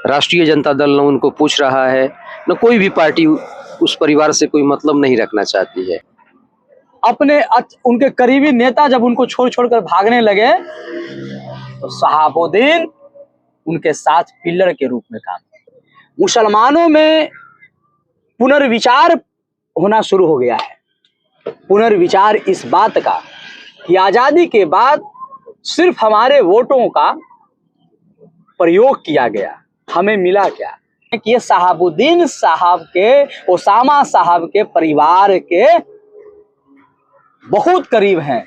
राष्ट्रीय जनता दल न उनको पूछ रहा है, न कोई भी पार्टी उस परिवार से कोई मतलब नहीं रखना चाहती है। अपने उनके करीबी नेता जब उनको छोड़ छोड़कर भागने लगे तो शहाबुद्दीन उनके साथ पिलर के रूप में काम किया। मुसलमानों में पुनर्विचार होना शुरू हो गया है। पुनर्विचार इस बात का कि आजादी के बाद सिर्फ हमारे वोटों का प्रयोग किया गया, हमें मिला क्या कि ये शहाबुद्दीन साहब के, ओसामा साहब के परिवार के बहुत करीब हैं।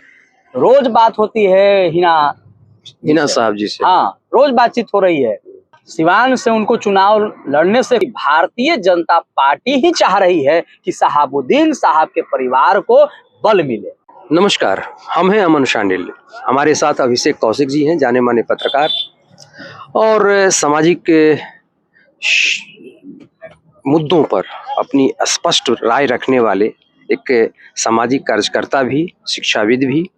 रोज बात होती है हिना साहब जी से। हाँ, रोज बातचीत हो रही है। सिवान से उनको चुनाव लड़ने से भारतीय जनता पार्टी ही चाह रही है कि शहाबुद्दीन साहब के परिवार को बल मिले। नमस्कार, हम हैं अमन शांडिल। हमारे साथ अभिषेक कौशिक जी हैं, जाने माने पत्रकार और सामाजिक मुद्दों पर अपनी स्पष्ट राय रखने वाले एक सामाजिक कार्यकर्ता भी, शिक्षाविद भी।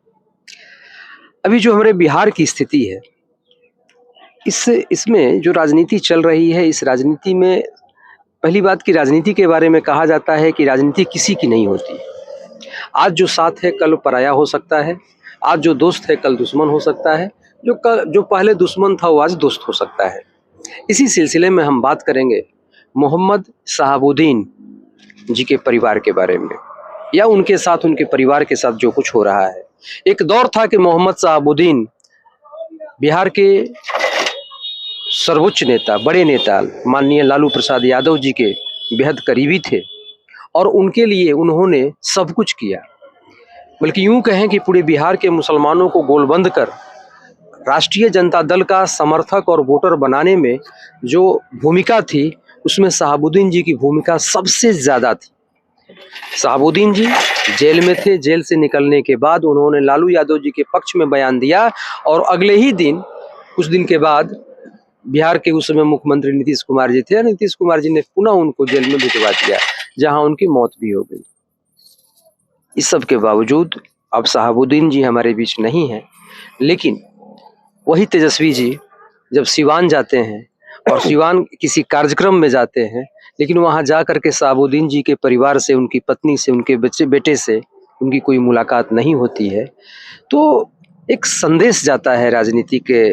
अभी जो हमारे बिहार की स्थिति है, इसमें जो राजनीति चल रही है, इस राजनीति में पहली बात की राजनीति के बारे में कहा जाता है कि राजनीति किसी की नहीं होती। आज जो साथ है कल पराया हो सकता है, आज जो दोस्त है कल दुश्मन हो सकता है, जो पहले दुश्मन था वो आज दोस्त हो सकता है। इसी सिलसिले में हम बात करेंगे मोहम्मद शहाबुद्दीन जी के परिवार के बारे में, या उनके साथ, उनके परिवार के साथ जो कुछ हो रहा है। एक दौर था कि मोहम्मद शहाबुद्दीन बिहार के सर्वोच्च नेता, बड़े नेता माननीय लालू प्रसाद यादव जी के बेहद करीबी थे और उनके लिए उन्होंने सब कुछ किया। बल्कि यूं कहें कि पूरे बिहार के मुसलमानों को गोलबंद कर राष्ट्रीय जनता दल का समर्थक और वोटर बनाने में जो भूमिका थी, उसमें शहाबुद्दीन जी की भूमिका सबसे ज़्यादा थी। शहाबुद्दीन जी जेल में थे। जेल से निकलने के बाद उन्होंने लालू यादव जी के पक्ष में बयान दिया और अगले ही दिन, कुछ दिन के बाद, बिहार के उस समय मुख्यमंत्री नीतीश कुमार जी थे, नीतीश कुमार जी ने पुनः उनको जेल में भिजवा दिया, जहां उनकी मौत भी हो गई। इस सब के बावजूद अब शहाबुद्दीन जी हमारे बीच नहीं हैं, लेकिन वही तेजस्वी जी जब सिवान जाते हैं और सिवान किसी कार्यक्रम में जाते हैं, लेकिन वहां जा करके शहाबुद्दीन जी के परिवार से, उनकी पत्नी से, उनके बेटे से उनकी कोई मुलाकात नहीं होती है, तो एक संदेश जाता है, राजनीति के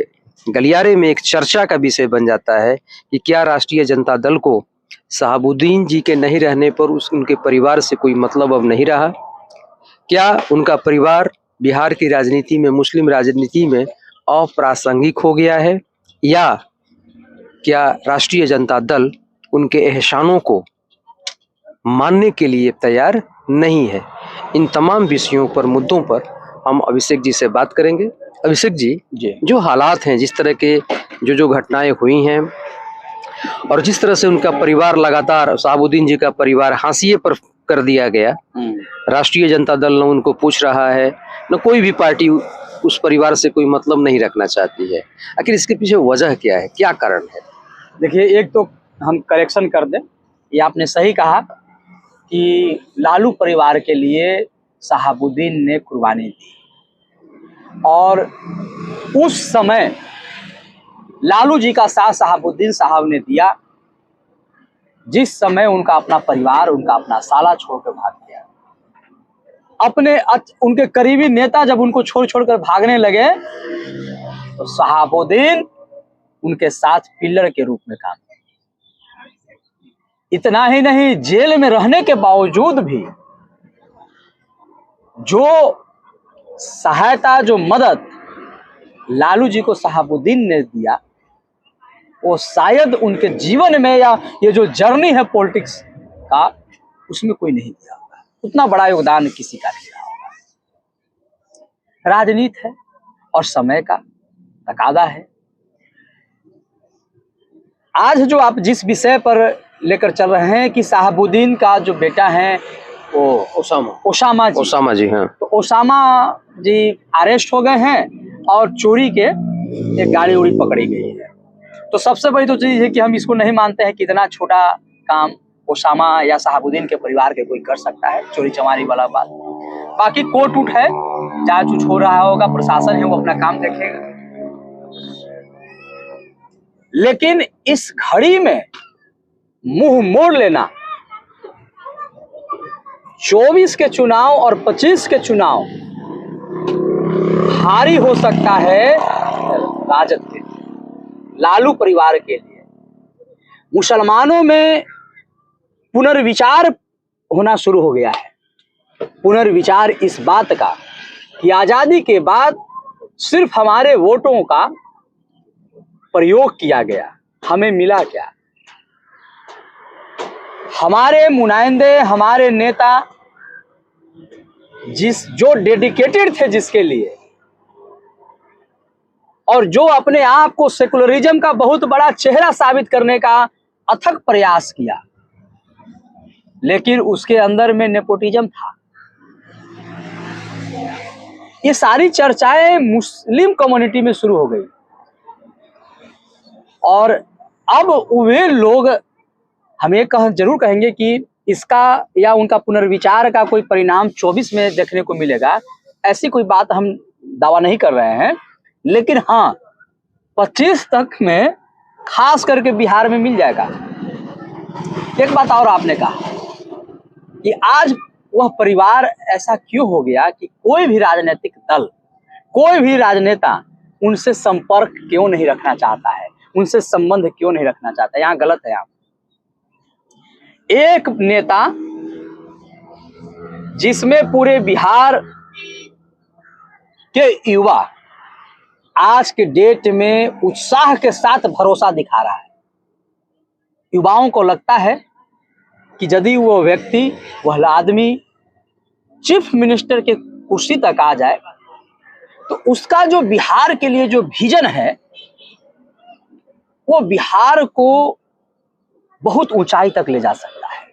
गलियारे में एक चर्चा का विषय बन जाता है कि क्या राष्ट्रीय जनता दल को शहाबुद्दीन जी के नहीं रहने पर उनके परिवार से कोई मतलब अब नहीं रहा? क्या उनका परिवार बिहार की राजनीति में, मुस्लिम राजनीति में अप्रासंगिक हो गया है, या क्या राष्ट्रीय जनता दल उनके एहसानों को मानने के लिए तैयार नहीं है? इन तमाम विषयों पर, मुद्दों पर हम अभिषेक जी से बात करेंगे। अभिषेक जी, जो हालात हैं, जिस तरह के जो घटनाएं हुई हैं और जिस तरह से उनका परिवार लगातार, शहाबुद्दीन जी का परिवार हाशिए पर कर दिया गया, राष्ट्रीय जनता दल न उनको पूछ रहा है, न कोई भी पार्टी उस परिवार से कोई मतलब नहीं रखना चाहती है। आखिर इसके पीछे वजह क्या है, क्या कारण है? देखिए, एक तो हम करेक्शन कर दें, ये आपने सही कहा कि लालू परिवार के लिए शहाबुद्दीन ने कुर्बानी दी और उस समय लालू जी का साथ शहाबुद्दीन साहब ने दिया, जिस समय उनका अपना परिवार, उनका अपना साला छोड़कर भाग गया। अपने उनके करीबी नेता जब उनको छोड़ छोड़कर भागने लगे तो शहाबुद्दीन उनके साथ पिलर के रूप में काम किया। इतना ही नहीं, जेल में रहने के बावजूद भी जो सहायता, जो मदद लालू जी को शहाबुद्दीन ने दिया, वो शायद उनके जीवन में, या ये जो जर्नी है पॉलिटिक्स का, उसमें कोई नहीं दिया होगा। उतना बड़ा योगदान किसी का नहीं रहा होगा। राजनीति है और समय का तकादा है। आज जो आप जिस विषय पर लेकर चल रहे हैं कि शहाबुद्दीन का जो बेटा है वो ओसामा जी हैं, तो ओसामा जी अरेस्ट हो गए हैं और चोरी के एक गाड़ी उड़ी पकड़ी गई है। तो सबसे बड़ी तो चीज़ है कि हम इसको नहीं मानते हैं कि इतना छोटा काम ओसामा या शहाबुद्दीन के परिवार के कोई कर सकता है, चोरी चमारी वाला बात। बाकी कोर्ट उठ है, जांच उच हो रहा होगा, प्रशासन है वो अपना काम देखेगा। लेकिन इस घड़ी में मुंह मोड़ लेना, 24 के चुनाव और 25 के चुनाव भारी हो सकता है राजद के, लालू परिवार के लिए। मुसलमानों में पुनर्विचार होना शुरू हो गया है। पुनर्विचार इस बात का कि आजादी के बाद सिर्फ हमारे वोटों का प्रयोग किया गया, हमें मिला क्या? हमारे नुमाइंदे, हमारे नेता जो डेडिकेटेड थे जिसके लिए, और जो अपने आप को सेकुलरिज्म का बहुत बड़ा चेहरा साबित करने का अथक प्रयास किया, लेकिन उसके अंदर में नेपोटिज्म था। ये सारी चर्चाएं मुस्लिम कम्युनिटी में शुरू हो गई, और अब वे लोग हमें जरूर कहेंगे कि इसका या उनका पुनर्विचार का कोई परिणाम 24 में देखने को मिलेगा, ऐसी कोई बात हम दावा नहीं कर रहे हैं। लेकिन हाँ, 25 तक में खास करके बिहार में मिल जाएगा। एक बात और आपने कहा कि आज वह परिवार ऐसा क्यों हो गया कि कोई भी राजनीतिक दल, कोई भी राजनेता उनसे संपर्क क्यों नहीं रखना चाहता है, उनसे संबंध क्यों नहीं रखना चाहता? यहाँ गलत है आप। एक नेता जिसमें पूरे बिहार के युवा आज के डेट में उत्साह के साथ भरोसा दिखा रहा है। युवाओं को लगता है कि यदि वो व्यक्ति, वह आदमी चीफ मिनिस्टर के कुर्सी तक आ जाए तो उसका जो बिहार के लिए जो विजन है वो बिहार को बहुत ऊंचाई तक ले जा सकता है।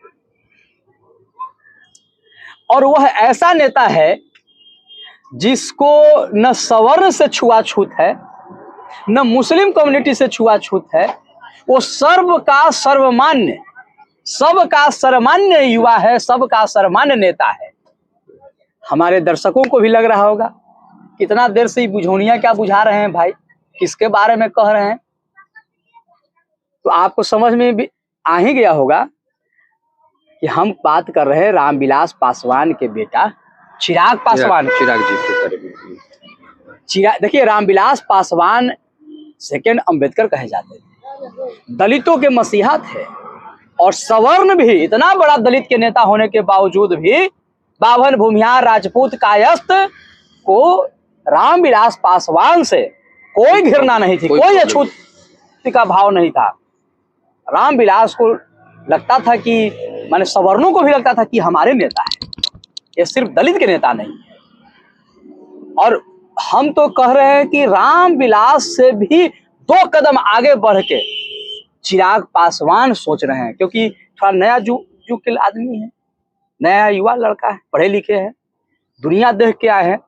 और वह ऐसा नेता है जिसको न सवर्ण से छुआछूत है, न मुस्लिम कम्युनिटी से छुआछूत है। वो सबका सर्वमान्य युवा है, सबका सर्वमान्य नेता है। हमारे दर्शकों को भी लग रहा होगा कितना देर से ये बुझौनियां क्या बुझा रहे हैं भाई, किसके बारे में कह रहे हैं। तो आपको समझ में भी आ ही गया होगा कि हम बात कर रहे हैं रामविलास पासवान के बेटा चिराग पासवान। चिराग जी, देखिए, रामविलास पासवान सेकंड अंबेडकर कहे जाते थे, दलितों के मसीहा थे, और सवर्ण भी, इतना बड़ा दलित के नेता होने के बावजूद भी बाभन, भूमिहार, राजपूत, कायस्थ को रामविलास पासवान से कोई घृणा नहीं थी, कोई अछूत का भाव नहीं था। रामविलास को लगता था कि, माने सवर्णों को भी लगता था कि हमारे नेता है, ये सिर्फ दलित के नेता नहीं है। और हम तो कह रहे हैं कि रामविलास से भी 2 कदम आगे बढ़ के चिराग पासवान सोच रहे हैं, क्योंकि थोड़ा नया युग के आदमी है, नया युवा लड़का है, पढ़े लिखे हैं, दुनिया देख के आए हैं।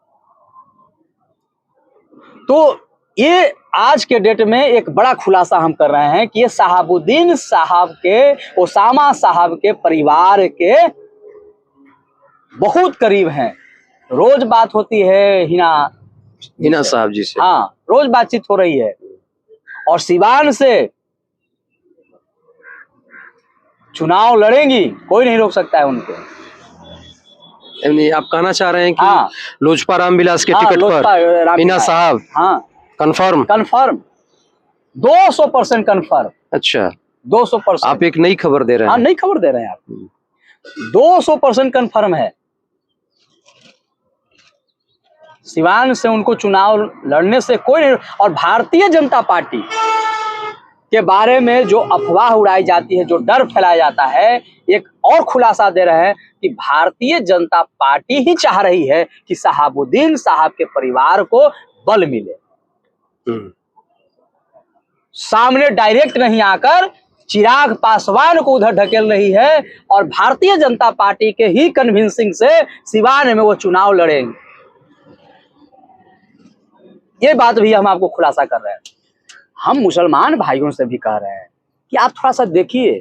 तो ये आज के डेट में एक बड़ा खुलासा हम कर रहे हैं कि ये शहाबुद्दीन साहब के, ओसामा साहब के परिवार के बहुत करीब हैं। रोज बात होती है हिना साहब जी से, हाँ, रोज बातचीत हो रही है। और सिवान से चुनाव लड़ेंगी, कोई नहीं रोक सकता है उनको। आप कहना चाह रहे हैं कि हाँ, लोजपा रामविलास के टिकट पर हिना साहब हाँ कंफर्म 200% कंफर्म। अच्छा, 200%। आप एक नई खबर दे रहे हैं। हाँ, नई खबर दे रहे हैं आप। 200% कंफर्म है। सिवान से उनको चुनाव लड़ने से कोई नहीं। और भारतीय जनता पार्टी के बारे में जो अफवाह उड़ाई जाती है, जो डर फैलाया जाता है, एक और खुलासा दे रहे हैं कि भारतीय जनता पार्टी ही चाह रही है कि शहाबुद्दीन साहब के परिवार को बल मिले, सामने डायरेक्ट नहीं आकर चिराग पासवान को उधर ढकेल रही है, और भारतीय जनता पार्टी के ही कन्विंसिंग से सिवान में वो चुनाव लड़ेंगे। ये बात भी हम आपको खुलासा कर रहे हैं। हम मुसलमान भाइयों से भी कह रहे हैं कि आप थोड़ा सा देखिए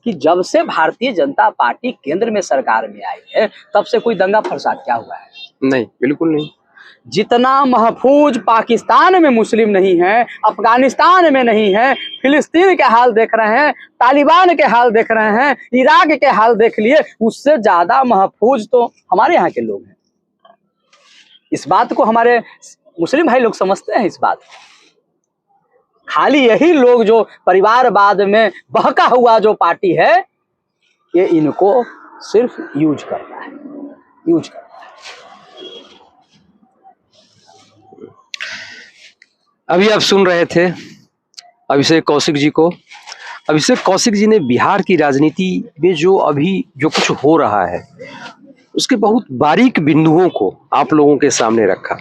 कि जब से भारतीय जनता पार्टी केंद्र में सरकार में आई है, तब से कोई दंगा फसाद क्या हुआ है? नहीं, बिल्कुल नहीं। जितना महफूज पाकिस्तान में मुस्लिम नहीं है, अफगानिस्तान में नहीं है, फिलिस्तीन के हाल देख रहे हैं, तालिबान के हाल देख रहे हैं, इराक के हाल देख लिए, उससे ज्यादा महफूज तो हमारे यहाँ के लोग हैं। इस बात को हमारे मुस्लिम भाई लोग समझते हैं। इस बात खाली यही लोग जो परिवारवाद में बहका हुआ जो पार्टी है, ये इनको सिर्फ यूज करता है, यूज करता है। अभी आप सुन रहे थे अभिषेक कौशिक जी को। अभिषेक कौशिक जी ने बिहार की राजनीति में जो कुछ हो रहा है उसके बहुत बारीक बिंदुओं को आप लोगों के सामने रखा।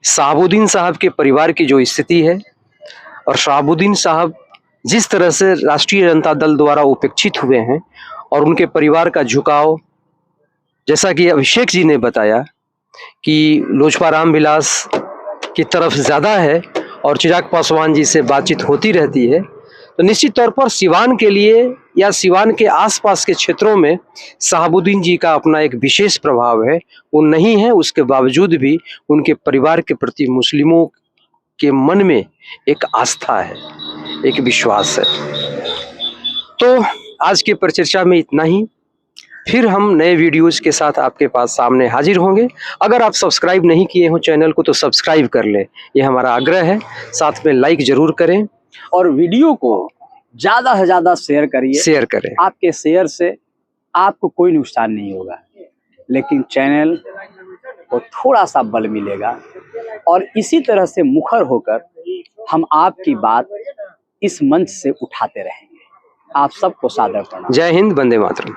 शहाबुद्दीन साहब के परिवार की जो स्थिति है और शहाबुद्दीन साहब जिस तरह से राष्ट्रीय जनता दल द्वारा उपेक्षित हुए हैं और उनके परिवार का झुकाव, जैसा कि अभिषेक जी ने बताया कि लोजपा रामविलास की तरफ ज़्यादा है और चिराग पासवान जी से बातचीत होती रहती है, तो निश्चित तौर पर सिवान के लिए या सिवान के आसपास के क्षेत्रों में शहाबुद्दीन जी का अपना एक विशेष प्रभाव है। वो नहीं है, उसके बावजूद भी उनके परिवार के प्रति मुस्लिमों के मन में एक आस्था है, एक विश्वास है। तो आज के परिचर्चा में इतना ही। फिर हम नए वीडियोस के साथ आपके पास सामने हाजिर होंगे। अगर आप सब्सक्राइब नहीं किए हो चैनल को तो सब्सक्राइब कर लें, ये हमारा आग्रह है। साथ में लाइक जरूर करें और वीडियो को ज्यादा से ज्यादा शेयर करिए। शेयर करें। आपके शेयर से आपको कोई नुकसान नहीं होगा, लेकिन चैनल को थोड़ा सा बल मिलेगा और इसी तरह से मुखर होकर हम आपकी बात इस मंच से उठाते रहेंगे। आप सबको सादर प्रणाम। जय हिंद, वंदे मातरम।